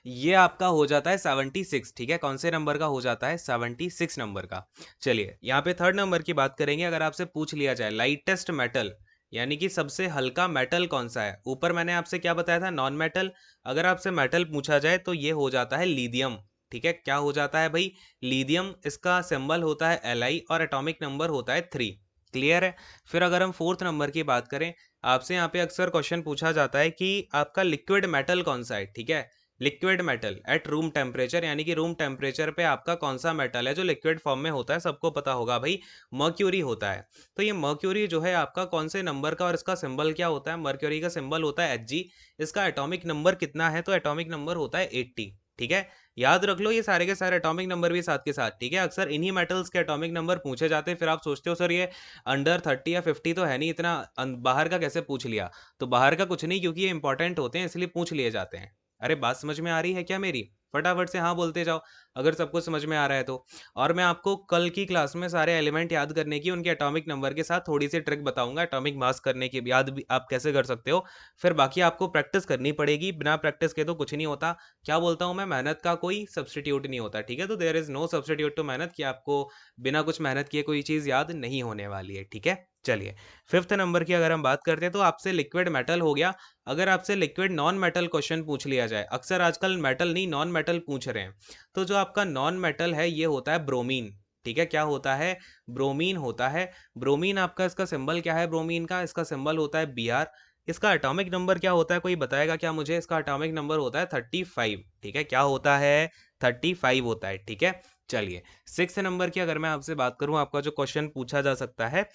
ये आपका हो जाता है 76। ठीक है, कौन से नंबर का हो जाता है? 76 नंबर का। चलिए यहाँ पे थर्ड नंबर की बात करेंगे। अगर आपसे पूछ लिया जाए लाइटेस्ट मेटल, यानी कि सबसे हल्का मेटल कौन सा है? ऊपर मैंने आपसे क्या बताया था? Non metal. अगर आपसे मेटल पूछा जाए तो ये हो जाता है लिथियम। ठीक है, क्या हो जाता है भाई? लिथियम। इसका सिंबल होता है Li और एटॉमिक नंबर होता है 3। क्लियर है? फिर अगर हम फोर्थ नंबर की बात करें, आपसे यहाँ पे अक्सर क्वेश्चन पूछा जाता है कि आपका लिक्विड मेटल कौन सा है? ठीक है, liquid metal at room temperature, यानी कि रूम टेम्परेचर पे आपका कौन सा मेटल है जो लिक्विड फॉर्म में होता है? सबको पता होगा भाई, मर्क्यूरी होता है। तो ये मर्क्यूरी जो है आपका कौन से नंबर का, और इसका सिंबल क्या होता है? मर्क्यूरी का सिंबल होता है Hg। इसका एटॉमिक नंबर कितना है? तो एटॉमिक नंबर होता है 80। ठीक है, याद रख लो ये सारे के सारे एटॉमिक नंबर भी साथ के साथ। ठीक है, अक्सर इन्हीं मेटल्स के एटॉमिक नंबर पूछे जाते हैं। फिर आप सोचते हो सर ये अंडर 30 या 50 तो है नहीं, इतना बाहर का कैसे पूछ लिया? तो बाहर का कुछ नहीं, क्योंकि ये इंपॉर्टेंट होते हैं इसलिए पूछ लिए जाते हैं। अरे बात समझ में आ रही है क्या मेरी? फटाफट से हाँ बोलते जाओ अगर सब कुछ समझ में आ रहा है तो। और मैं आपको कल की क्लास में सारे एलिमेंट याद करने की, उनके एटॉमिक नंबर के साथ थोड़ी सी ट्रिक बताऊंगा, एटॉमिक मास करने की याद भी आप कैसे कर सकते हो। फिर बाकी आपको प्रैक्टिस करनी पड़ेगी, बिना प्रैक्टिस के तो कुछ नहीं होता। क्या बोलता हूँ मैं, मेहनत का कोई सब्सटीट्यूट नहीं होता। ठीक है, तो there is no substitute to मेहनत, कि आपको बिना कुछ मेहनत किए कोई चीज़ याद नहीं होने वाली है। ठीक है, चलिए फिफ्थ नंबर की अगर हम बात करते हैं, तो आपसे लिक्विड मेटल हो गया। अगर आपसे लिक्विड नॉन मेटल क्वेश्चन पूछ लिया जाए, अक्सर आजकल मेटल नहीं नॉन मेटल पूछ रहे हैं, तो जो आपका नॉन मेटल है ये होता है ब्रोमीन। ठीक है, क्या होता है? ब्रोमीन होता है। ब्रोमीन आपका, इसका सिंबल क्या है ब्रोमीन का? इसका सिंबल होता है Br। इसका एटॉमिक नंबर क्या होता है? कोई बताएगा क्या मुझे? इसका एटॉमिक नंबर होता है 35। ठीक है, क्या होता है? 35 होता है। ठीक है, चलिए सिक्स नंबर की अगर मैं आपसे बात करूं, आपका जो क्वेश्चन पूछा जा सकता है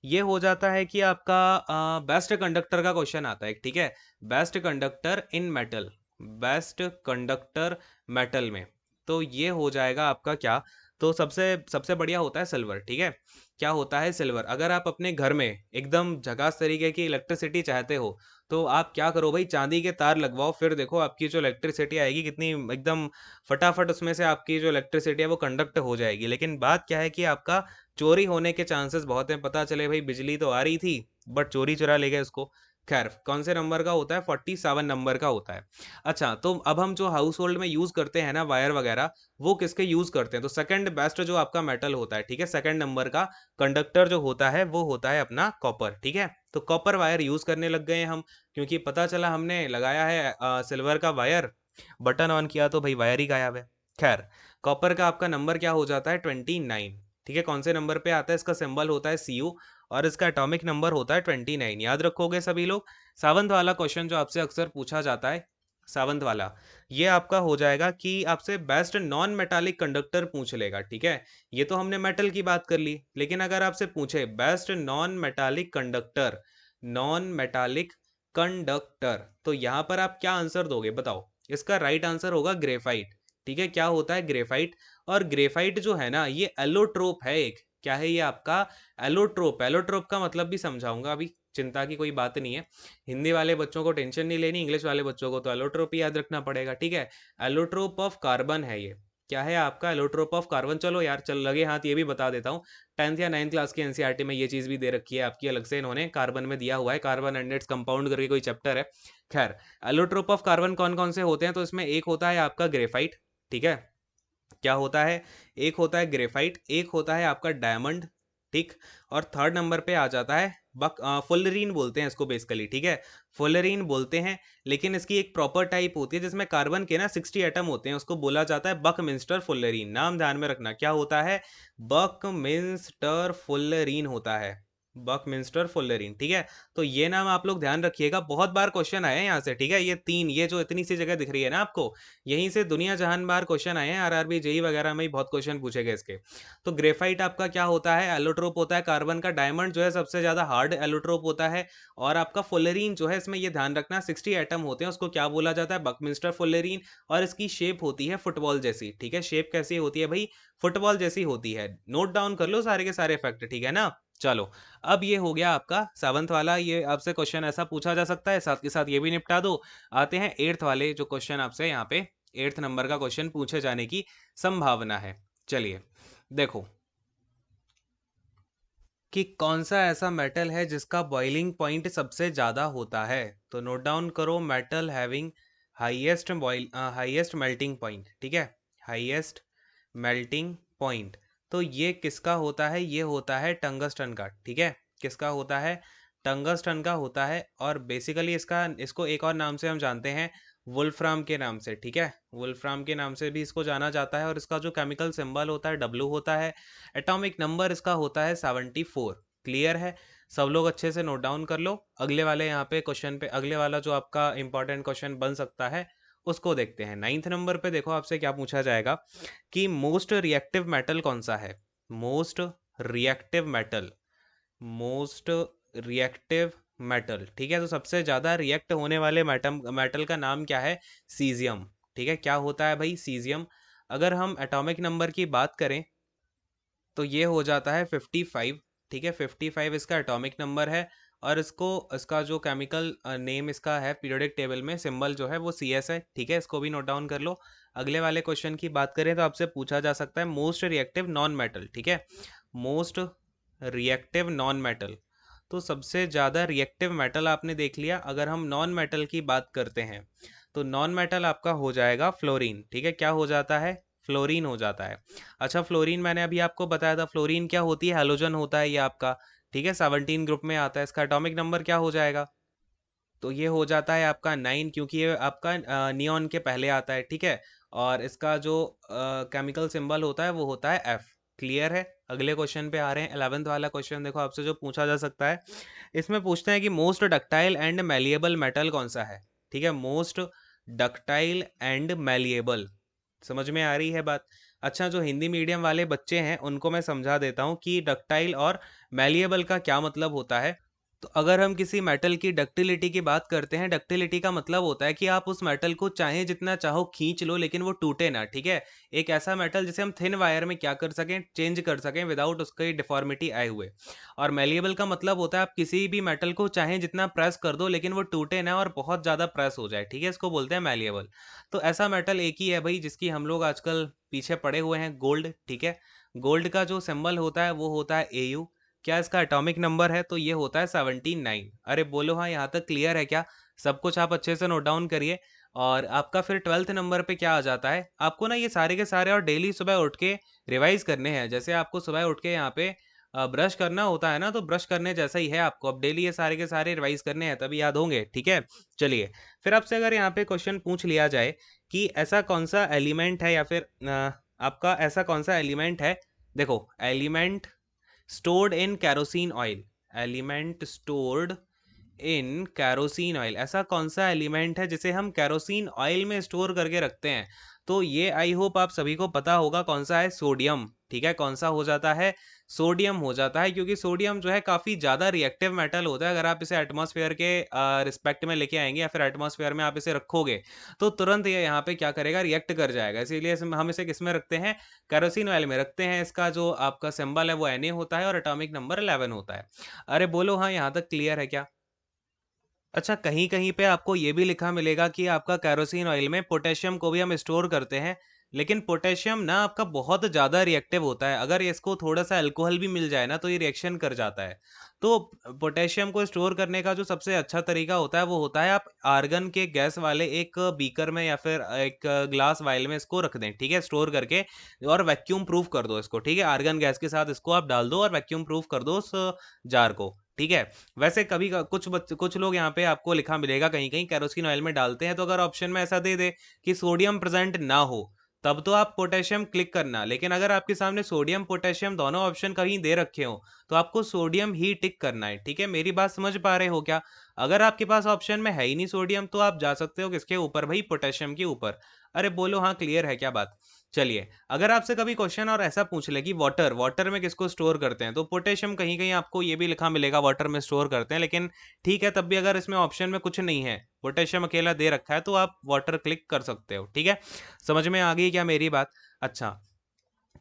ये हो जाता है कि आपका बेस्ट कंडक्टर का क्वेश्चन आता है। ठीक है, best conductor in metal, best conductor metal में, तो ये हो जाएगा आपका क्या? तो सबसे सबसे बढ़िया होता है सिल्वर। ठीक है, क्या होता है? सिल्वर। अगर आप अपने घर में एकदम झकास तरीके की इलेक्ट्रिसिटी चाहते हो, तो आप क्या करो भाई, चांदी के तार लगवाओ, फिर देखो आपकी जो इलेक्ट्रिसिटी आएगी कितनी एकदम फटाफट, उसमें से आपकी जो इलेक्ट्रिसिटी है वो कंडक्ट हो जाएगी। लेकिन बात क्या है कि आपका चोरी होने के चांसेस बहुत हैं। पता चले भाई बिजली तो आ रही थी बट चोरी चुरा ले गए उसको। खैर, कौन से नंबर का होता है? 47 नंबर का होता है। अच्छा, तो अब हम जो हाउस होल्ड में यूज करते हैं ना वायर वगैरह, वो किसके यूज करते हैं? तो सेकंड बेस्ट जो आपका मेटल होता है, ठीक है, सेकंड नंबर का कंडक्टर जो होता है वो होता है अपना कॉपर। ठीक है, तो कॉपर वायर यूज करने लग गए हैं हम, क्योंकि पता चला हमने लगाया है सिल्वर का वायर, बटन ऑन किया तो भाई वायर ही गायब है। खैर, कॉपर का आपका नंबर क्या हो जाता है? 29। ठीक है, कौन से नंबर पे आता है? इसका सिंबल होता है Cu। और इसका एटॉमिक नंबर होता है 29। याद रखोगे सभी लोग। 7th वाला क्वेश्चन जो आपसे अक्सर पूछा जाता है, 7th वाला, ये आपका हो जाएगा कि आपसे बेस्ट नॉन मेटालिक कंडक्टर पूछ लेगा, ठीक है। ये तो हमने मेटल की बात कर ली, लेकिन अगर आपसे पूछे best non metallic conductor, non metallic conductor, तो यहाँ पर आप क्या आंसर दोगे बताओ। इसका राइट आंसर होगा ग्रेफाइट। ठीक है, क्या होता है ग्रेफाइट। और ग्रेफाइट जो है ना, ये एलोट्रोप है एक। क्या है ये आपका? एलोट्रोप। एलोट्रोप का मतलब भी समझाऊंगा अभी, चिंता की कोई बात नहीं है। हिंदी वाले बच्चों को टेंशन नहीं लेनी, इंग्लिश वाले बच्चों को तो एलोट्रोप ही याद रखना पड़ेगा, ठीक है। एलोट्रोप ऑफ कार्बन है ये। क्या है आपका? Allotrope of carbon. चलो यार, चल लगे हाथ ये भी बता देता हूँ। 10th या 9th क्लास की एनसीईआरटी में ये चीज़ भी दे रखी है आपकी, अलग से इन्होंने कार्बन में दिया हुआ है, कार्बन एंड इट्स कंपाउंड करके कोई चैप्टर है। खैर, एलोट्रोप ऑफ कार्बन कौन कौन से होते हैं, तो इसमें एक होता है आपका ग्रेफाइट, ठीक है। क्या होता है? एक होता है ग्रेफाइट, एक होता है आपका डायमंड, ठीक। और थर्ड नंबर पे आ जाता है फुलरीन बोलते हैं इसको बेसिकली, ठीक है। फुलरीन बोलते हैं, लेकिन इसकी एक प्रॉपर टाइप होती है जिसमें कार्बन के ना 60 एटम होते हैं, उसको बोला जाता है बकमिंस्टर फुलरीन। नाम ध्यान में रखना, क्या होता है? बकमिंस्टर फुलरीन होता है, बकमिंस्टर फुलरीन, ठीक है। तो ये नाम आप लोग ध्यान रखिएगा, बहुत बार क्वेश्चन आए हैं यहाँ से, ठीक है। ये तीन, ये जो इतनी सी जगह दिख रही है ना आपको, यहीं से दुनिया जहान बार क्वेश्चन आए हैं, आरआरबी जेई वगैरह में ही बहुत क्वेश्चन पूछे गए इसके। तो ग्रेफाइट आपका क्या होता है? एलोट्रोप होता है कार्बन का। डायमंड जो है सबसे ज्यादा हार्ड एलोट्रोप होता है। और आपका फुलरीन जो है, इसमें ये ध्यान रखना 60 एटम होते हैं, उसको क्या बोला जाता है? Buckminster fullerene. और इसकी शेप होती है फुटबॉल जैसी, ठीक है। शेप कैसी होती है भाई? फुटबॉल जैसी होती है। नोट डाउन कर लो सारे के सारे फैक्ट, ठीक है ना। चलो, अब ये हो गया आपका 7th वाला, ये आपसे क्वेश्चन ऐसा पूछा जा सकता है, साथ के साथ ये भी निपटा दो। आते हैं 8th वाले जो क्वेश्चन आपसे यहाँ पे 8th नंबर का क्वेश्चन पूछे जाने की संभावना है। चलिए देखो कि कौन सा ऐसा मेटल है जिसका बॉइलिंग पॉइंट सबसे ज्यादा होता है। तो नोट डाउन करो, metal having highest melting point, ठीक है। हाईएस्ट मेल्टिंग पॉइंट, तो ये किसका होता है? ये होता है टंगस्टन का, ठीक है। किसका होता है? टंगस्टन का होता है। और बेसिकली इसको एक और नाम से हम जानते हैं, वुल्फ्राम के नाम से, ठीक है। वुल्फ्राम के नाम से भी इसको जाना जाता है। और इसका जो केमिकल सिंबल होता है डब्लू होता है। एटॉमिक नंबर इसका होता है 74। क्लियर है? सब लोग अच्छे से नोट डाउन कर लो। अगले वाले यहाँ पे क्वेश्चन पे, अगले वाला जो आपका इंपॉर्टेंट क्वेश्चन बन सकता है उसको देखते हैं। 9th नंबर पे देखो आपसे क्या पूछा जाएगा कि मोस्ट रिएक्टिव मेटल कौन सा है। Most reactive metal, most reactive metal, ठीक है। तो सबसे ज्यादा रिएक्ट होने वाले मेटल का नाम क्या है? सीजियम, ठीक है। क्या होता है भाई? सीजियम। अगर हम एटॉमिक नंबर की बात करें तो ये हो जाता है 55, ठीक है। 55 इसका एटॉमिक नंबर है। और इसका जो केमिकल नेम इसका है पीरियोडिक टेबल में, सिंबल जो है वो CS है, ठीक है। इसको भी नोट डाउन कर लो। अगले वाले क्वेश्चन की बात करें तो आपसे पूछा जा सकता है मोस्ट रिएक्टिव नॉन मेटल, ठीक है। मोस्ट रिएक्टिव नॉन मेटल, तो सबसे ज़्यादा रिएक्टिव मेटल आपने देख लिया। अगर हम नॉन मेटल की बात करते हैं तो नॉन मेटल आपका हो जाएगा फ्लोरीन, ठीक है। क्या हो जाता है? फ्लोरीन हो जाता है। अच्छा, फ्लोरीन मैंने अभी आपको बताया था, फ्लोरीन क्या होती है? हैलोजन होता है ये आपका, ठीक है। 17 ग्रुप में आता है। इसका एटॉमिक नंबर क्या हो जाएगा? तो ये हो जाता है आपका 9, क्योंकि ये आपका नियॉन के पहले आता है, ठीक है। और इसका जो केमिकल सिंबल होता है वो होता है F। क्लियर है? अगले क्वेश्चन पे आ रहे हैं। 11th वाला क्वेश्चन देखो आपसे जो पूछा जा सकता है, इसमें पूछते हैं कि most ductile and malleable metal कौन सा है, ठीक है। मोस्ट डक्टाइल एंड मैलिएबल, समझ में आ रही है बात? अच्छा, जो हिंदी मीडियम वाले बच्चे हैं उनको मैं समझा देता हूँ कि डक्टाइल और मैलिएबल का क्या मतलब होता है। तो अगर हम किसी मेटल की डक्टिलिटी की बात करते हैं, डक्टिलिटी का मतलब होता है कि आप उस मेटल को चाहे जितना चाहो खींच लो लेकिन वो टूटे ना, ठीक है। एक ऐसा मेटल जिसे हम थिन वायर में क्या कर सकें, चेंज कर सकें विदाउट उसकी डिफॉर्मिटी आए हुए। और मेलिएबल का मतलब होता है आप किसी भी मेटल को चाहे जितना प्रेस कर दो लेकिन वो टूटे ना और बहुत ज़्यादा प्रेस हो जाए, ठीक है। इसको बोलते हैं मेलिएबल। तो ऐसा मेटल एक ही है भाई जिसकी हम लोग आजकल पीछे पड़े हुए हैं, गोल्ड, ठीक है। गोल्ड का जो सिंबल होता है वो होता है AU। क्या इसका एटॉमिक नंबर है? तो ये होता है 79। अरे बोलो हाँ, यहाँ तक क्लियर है क्या? सब कुछ आप अच्छे से नोट डाउन करिए। और आपका फिर 12th नंबर पे क्या आ जाता है, आपको ना ये सारे के सारे और डेली सुबह उठ के रिवाइज करने हैं। जैसे आपको सुबह उठ के यहाँ पे ब्रश करना होता है ना, तो ब्रश करने जैसा ही है आपको अब डेली ये सारे के सारे रिवाइज करने हैं, तभी याद होंगे, ठीक है। चलिए, फिर आपसे अगर यहाँ पे क्वेश्चन पूछ लिया जाए कि ऐसा कौन सा एलिमेंट है, या फिर आपका ऐसा कौन सा एलिमेंट है, देखो element stored in kerosene oil, element stored in kerosene oil, ऐसा कौन सा एलिमेंट है जिसे हम कैरोसिन ऑयल में स्टोर करके रखते हैं? तो ये आई होप आप सभी को पता होगा कौन सा है, सोडियम। ठीक है, कौन सा हो जाता है, सोडियम हो जाता है, क्योंकि सोडियम जो है काफ़ी ज़्यादा रिएक्टिव मेटल होता है। अगर आप इसे एटमॉस्फेयर के रिस्पेक्ट में लेके आएंगे या फिर एटमॉस्फेयर में आप इसे रखोगे तो तुरंत ये यहाँ पे क्या करेगा, रिएक्ट कर जाएगा। इसीलिए हम इसे किस में रखते हैं, कैरोसिन ऑयल में रखते हैं। इसका जो आपका सिंबल है वो Na होता है और एटॉमिक नंबर 11 होता है। अरे बोलो हाँ, यहाँ तक क्लियर है क्या? अच्छा, कहीं कहीं पे आपको ये भी लिखा मिलेगा कि आपका कैरोसिन ऑयल में पोटेशियम को भी हम स्टोर करते हैं, लेकिन पोटेशियम ना आपका बहुत ज़्यादा रिएक्टिव होता है। अगर इसको थोड़ा सा अल्कोहल भी मिल जाए ना तो ये रिएक्शन कर जाता है। तो पोटेशियम को स्टोर करने का जो सबसे अच्छा तरीका होता है वो होता है आप आर्गन के गैस वाले एक बीकर में या फिर एक ग्लास वाइल में इसको रख दें, ठीक है, स्टोर करके, और वैक्यूम प्रूफ कर दो इसको। ठीक है, आर्गन गैस के साथ इसको आप डाल दो और वैक्यूम प्रूफ कर दो उस जार को। ठीक है। वैसे कभी कुछ लोग यहाँ पे आपको लिखा मिलेगा कहीं कहीं कैरोसिन ऑयल में डालते हैं, तो अगर ऑप्शन में ऐसा दे दे कि सोडियम प्रेजेंट ना हो तब तो आप पोटेशियम क्लिक करना, लेकिन अगर आपके सामने सोडियम पोटेशियम दोनों ऑप्शन कहीं दे रखे हो तो आपको सोडियम ही टिक करना है। ठीक है, मेरी बात समझ पा रहे हो क्या? अगर आपके पास ऑप्शन में है ही नहीं सोडियम तो आप जा सकते हो किसके ऊपर भाई, पोटेशियम के ऊपर। अरे बोलो हाँ, क्लियर है क्या बात? चलिए, अगर आपसे कभी क्वेश्चन और ऐसा पूछ ले कि वाटर वाटर में किसको स्टोर करते हैं, तो पोटेशियम कहीं कहीं आपको ये भी लिखा मिलेगा वाटर में स्टोर करते हैं, लेकिन ठीक है, तब भी अगर इसमें ऑप्शन में कुछ नहीं है, पोटेशियम अकेला दे रखा है, तो आप वाटर क्लिक कर सकते हो। ठीक है, समझ में आ गई क्या मेरी बात? अच्छा,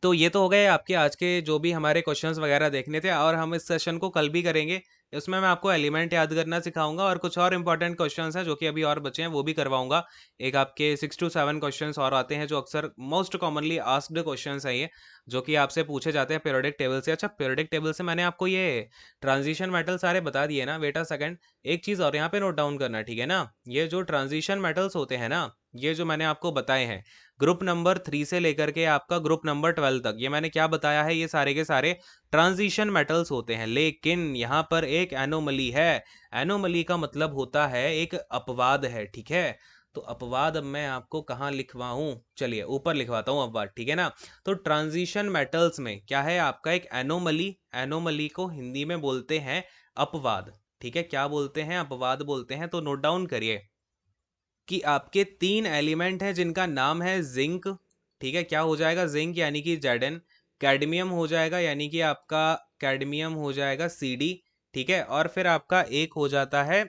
तो ये तो हो गए आपके आज के जो भी हमारे क्वेश्चंस वगैरह देखने थे, और हम इस सेशन को कल भी करेंगे। उसमें मैं आपको एलिमेंट याद करना सिखाऊंगा और कुछ और इंपॉर्टेंट क्वेश्चंस हैं जो कि अभी और बचे हैं वो भी करवाऊंगा। एक आपके 6 to 7 क्वेश्चंस और आते हैं जो अक्सर मोस्ट कॉमनली आस्क्ड क्वेश्चंस हैं ये, जो कि आपसे पूछे जाते हैं पीरियोडिक टेबल से। अच्छा, पीरियोडिक टेबल से मैंने आपको ये ट्रांजिशन मेटल सारे बता दिए ना, वेट अ सेकंड, एक चीज़ और यहाँ पे नोट डाउन करना, ठीक है ना? ये जो ट्रांजिशन मेटल्स होते हैं ना, ये जो मैंने आपको बताए हैं, ग्रुप नंबर 3 से लेकर के आपका ग्रुप नंबर 12 तक, ये मैंने क्या बताया है, ये सारे के सारे ट्रांजिशन मेटल्स होते हैं। लेकिन यहाँ पर एक एनोमली है। एनोमली का मतलब होता है एक अपवाद है। ठीक है, तो अपवाद अब मैं आपको कहाँ लिखवाऊं, चलिए ऊपर लिखवाता हूँ अपवाद, ठीक है ना? तो ट्रांजिशन मेटल्स में क्या है आपका एक एनोमली, एनोमली को हिंदी में बोलते हैं अपवाद। ठीक है, क्या बोलते हैं, अपवाद बोलते हैं। तो नोट डाउन करिए कि आपके 3 एलिमेंट हैं जिनका नाम है जिंक। ठीक है, क्या हो जाएगा, जिंक यानी कि Zn, कैडमियम हो जाएगा यानी कि आपका कैडमियम हो जाएगा Cd। ठीक है, और फिर आपका एक हो जाता है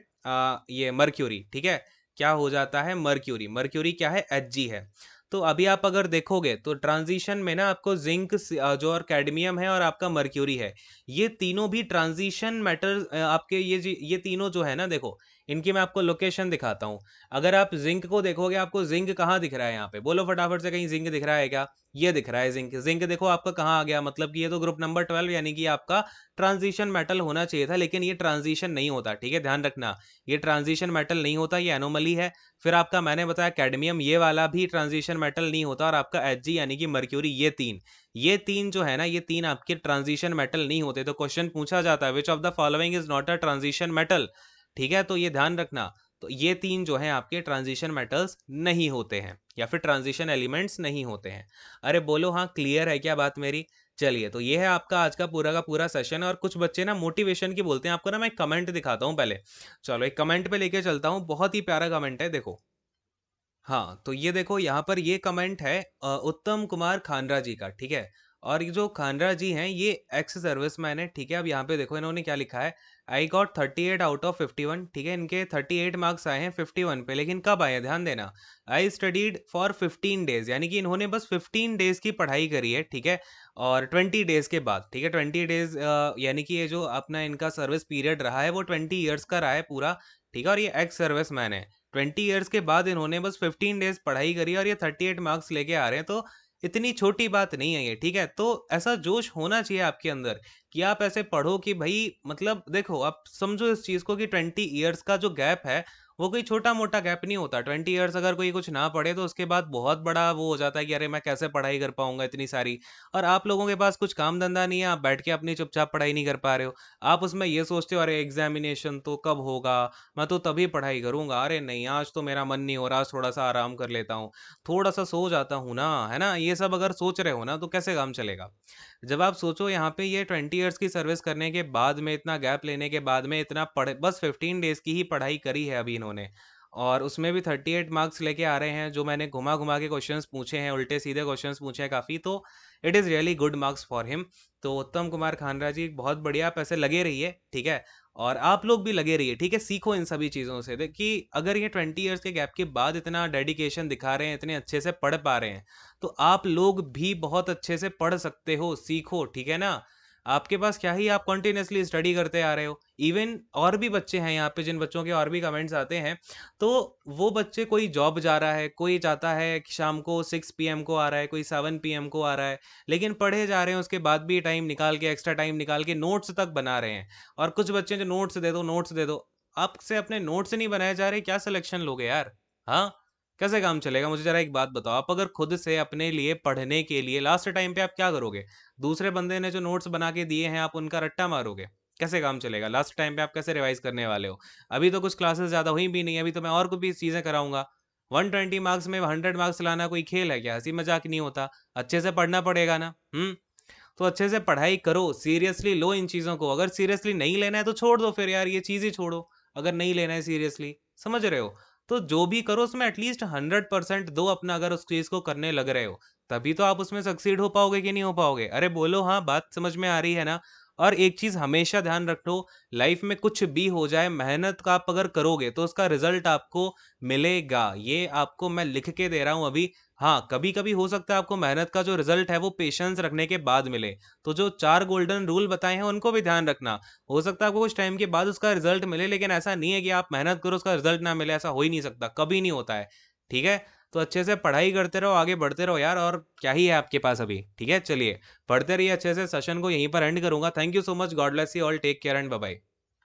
ये मर्क्यूरी। ठीक है, क्या हो जाता है, मर्क्यूरी। मर्क्यूरी क्या है, Hg है। तो अभी आप अगर देखोगे तो ट्रांजिशन में ना आपको जिंक जो और कैडमियम है और आपका मर्क्यूरी है, ये तीनों भी ट्रांजिशन मेटल आपके ये तीनों जो है ना, देखो इनकी मैं आपको लोकेशन दिखाता हूँ। अगर आप जिंक को देखोगे, आपको जिंक कहाँ दिख रहा है यहाँ पे, बोलो फटाफट से, कहीं जिंक दिख रहा है क्या? ये दिख रहा है जिंक। जिंक देखो आपका कहाँ आ गया, मतलब कि ये तो ग्रुप नंबर 12 यानी कि आपका ट्रांजिशन मेटल होना चाहिए था, लेकिन ये ट्रांजिशन नहीं होता। ठीक है, ध्यान रखना, ये ट्रांजिशन मेटल नहीं होता, ये एनोमली है। फिर आपका मैंने बताया कैडमियम, ये वाला भी ट्रांजिशन मेटल नहीं होता, और आपका Hg यानी कि मर्क्यूरी, ये तीन जो है ना, ये तीन आपके ट्रांजिशन मेटल नहीं होते। तो क्वेश्चन पूछा जाता है which of the following is not a transition metal. ठीक है, तो ये ध्यान रखना। तो ये तीन जो हैं आपके ट्रांजिशन मेटल्स नहीं होते हैं, या फिर ट्रांजिशन एलिमेंट्स नहीं होते हैं। अरे बोलो हाँ, क्लियर है क्या बात मेरी? चलिए, तो ये है आपका आज का पूरा सेशन। और कुछ बच्चे ना मोटिवेशन की बोलते हैं, आपको ना मैं कमेंट दिखाता हूँ पहले। चलो, एक कमेंट पे लेके चलता हूँ, बहुत ही प्यारा कमेंट है, देखो। हाँ, तो ये देखो यहाँ पर ये कमेंट है उत्तम कुमार खानरा जी का। ठीक है, और ये जो खानरा जी हैं ये एक्स सर्विस मैन है। ठीक है, अब यहाँ पे देखो इन्होंने क्या लिखा है, आई गॉट 38 आउट ऑफ 51। ठीक है, इनके 38 मार्क्स आए हैं 51 पे, लेकिन कब आए, ध्यान देना, आई स्टडीड फॉर 15 डेज, यानी कि इन्होंने बस 15 डेज की पढ़ाई करी है। ठीक है, और 20 डेज के बाद, ठीक है, 20 डेज यानी कि ये जो अपना इनका सर्विस पीरियड रहा है वो 20 ईयर्स का रहा है पूरा। ठीक है, और ये एक्स सर्विस मैन है। 20 ईयर्स के बाद इन्होंने बस 15 डेज पढ़ाई करी और ये 38 मार्क्स लेके आ रहे हैं, तो इतनी छोटी बात नहीं है ये। ठीक है, तो ऐसा जोश होना चाहिए आपके अंदर कि आप ऐसे पढ़ो कि भाई, मतलब देखो, आप समझो इस चीज़ को कि 20 ईयर्स का जो गैप है वो कोई छोटा मोटा गैप नहीं होता। 20 ईयर्स अगर कोई कुछ ना पढ़े तो उसके बाद बहुत बड़ा वो हो जाता है कि अरे मैं कैसे पढ़ाई कर पाऊंगा इतनी सारी। और आप लोगों के पास कुछ काम धंधा नहीं है, आप बैठ के अपनी चुपचाप पढ़ाई नहीं कर पा रहे हो। आप उसमें ये सोचते हो अरे एग्जामिनेशन तो कब होगा, मैं तो तभी पढ़ाई करूंगा, अरे नहीं आज तो मेरा मन नहीं हो रहा, आज थोड़ा सा आराम कर लेता हूँ, थोड़ा सा सो जाता हूँ ना, है ना? ये सब अगर सोच रहे हो ना तो कैसे काम चलेगा? जब आप सोचो यहाँ पे ये 20 इयर्स की सर्विस करने के बाद में, इतना गैप लेने के बाद में, इतना पढ़ बस 15 डेज़ की ही पढ़ाई करी है अभी इन्होंने, और उसमें भी 38 मार्क्स लेके आ रहे हैं, जो मैंने घुमा-घुमा के क्वेश्चंस पूछे हैं, उल्टे-सीधे क्वेश्चंस पूछे हैं काफ़ी, तो it is really good marks for him. तो उत्तम कुमार खानरा जी बहुत बढ़िया, आप ऐसे लगे रहिए, ठीक है? और आप लोग भी लगे रहिए, ठीक है? सीखो इन सभी चीज़ों से। देखिए, अगर ये 20 इयर्स के गैप के बाद इतना डेडिकेशन दिखा रहे हैं, इतने अच्छे से पढ़ पा रहे हैं, तो आप लोग भी बहुत अच्छे से पढ़ सकते हो, सीखो, ठीक है ना? आपके पास क्या ही, आप कंटीन्यूअसली स्टडी करते आ रहे हो। इवन और भी बच्चे हैं यहाँ पे, जिन बच्चों के और भी कमेंट्स आते हैं, तो वो बच्चे, कोई जॉब जा रहा है, कोई चाहता है कि शाम को 6 पीएम को आ रहा है, कोई 7 पीएम को आ रहा है, लेकिन पढ़े जा रहे हैं, उसके बाद भी टाइम निकाल के, एक्स्ट्रा टाइम निकाल के नोट्स तक बना रहे हैं। और कुछ बच्चे जो नोट्स दे दो, नोट्स दे दो। आपसे अपने नोट्स नहीं बनाए जा रहे, क्या सिलेक्शन लोगे यार? हाँ? कैसे काम चलेगा? मुझे ज़रा एक बात बताओ, आप अगर खुद से अपने लिए पढ़ने के लिए लास्ट टाइम पे आप क्या करोगे? दूसरे बंदे ने जो नोट्स बना के दिए हैं, आप उनका रट्टा मारोगे? कैसे काम चलेगा? लास्ट टाइम पे आप कैसे रिवाइज़ करने वाले हो? अभी तो कुछ क्लासेस ज़्यादा हुई भी नहीं है, अभी तो मैं और कुछ भी चीज़ें कराऊँगा। 120 मार्क्स में 100 मार्क्स लाना कोई खेल है क्या? हँसी-मज़ाक नहीं होता। अच्छे से पढ़ना पड़ेगा ना, हुँ? तो अच्छे से पढ़ाई करो, सीरियसली लो इन चीज़ों को। अगर सीरियसली नहीं लेना है तो छोड़ दो फिर यार, ये चीज़ ही छोड़ो, अगर नहीं लेना है सीरियसली, समझ रहे हो? तो जो भी करो उसमें एटलीस्ट 100% दो अपना, अगर उस चीज़ को करने लग रहे हो, तभी तो आप उसमें सक्सीड हो पाओगे कि नहीं हो पाओगे? अरे बोलो हाँ, बात समझ में आ रही है ना? और एक चीज़ हमेशा ध्यान रखो, लाइफ़ में कुछ भी हो जाए, मेहनत का आप अगर करोगे तो उसका रिज़ल्ट आपको मिलेगा। ये आपको मैं लिख के दे रहा हूँ अभी। हाँ, कभी-कभी हो सकता है आपको मेहनत का जो रिज़ल्ट है वो पेशेंस रखने के बाद मिले। तो जो 4 गोल्डन रूल बताए हैं उनको भी ध्यान रखना। हो सकता है आपको कुछ टाइम के बाद उसका रिज़ल्ट मिले, लेकिन ऐसा नहीं है कि आप मेहनत करो उसका रिज़ल्ट ना मिले, ऐसा हो ही नहीं सकता, कभी नहीं होता है। ठीक है? तो अच्छे से पढ़ाई करते रहो, आगे बढ़ते रहो यार, और क्या ही है आपके पास अभी। ठीक है? चलिए, पढ़ते रहिए अच्छे से, सेशन को यहीं पर एंड करूँगा। Thank you so much, God bless you all, take care and bye bye.